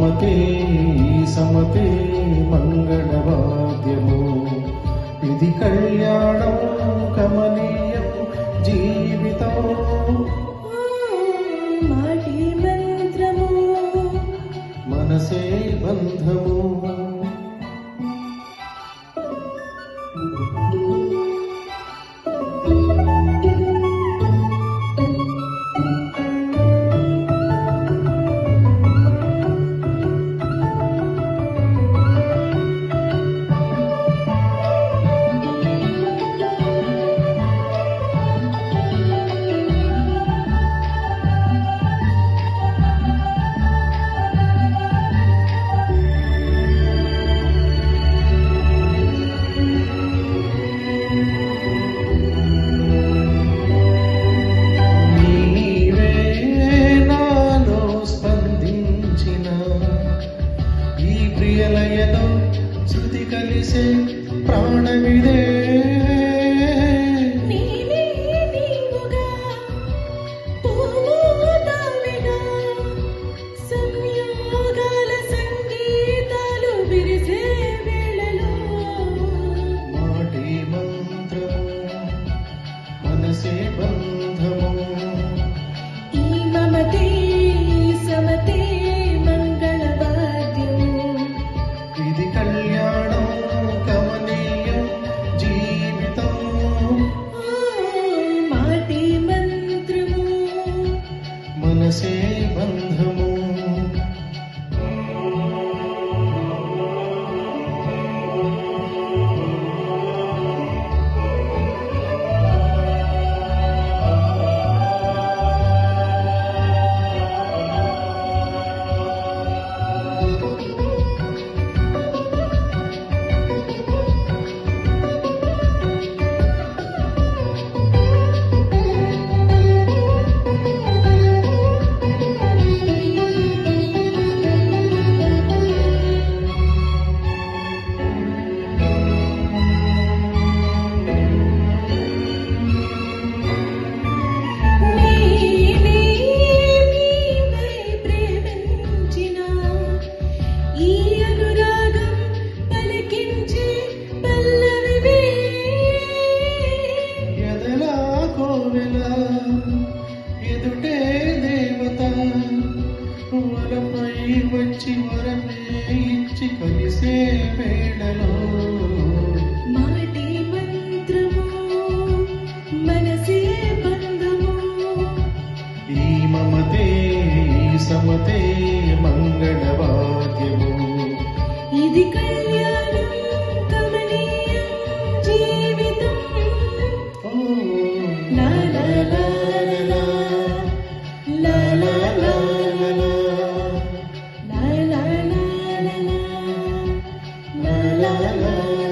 మమతే సమతే మంగళవాద్యము ఇది కళ్యాణం కమనీయం జీవితం మాటి మంత్రము మనసే బంధము ప్రియలయలో శృతి కలిసే ప్రాణవిదే సంయోగాల సంగీతాలు విరిసే వేళలో మాటి మంత్రము మనసే బంధము ఈ మమతే సమతే ఇది కళ్యాణం కమనీయం జీవితం మాటి మంత్రము మనసే బంధము ఎదుటే దేవత వరపై వచ్చి వరమే ఇచ్చి కలిసే వేళలో మాటి మంత్రము మనసే బంధము ఈ మమతే సమతే మంగళవాద్యము ఇది కళ్యాణం కమనీయం జీవితం లా లా లా లా లా లా లా లా లా లా లా లా లా లా లా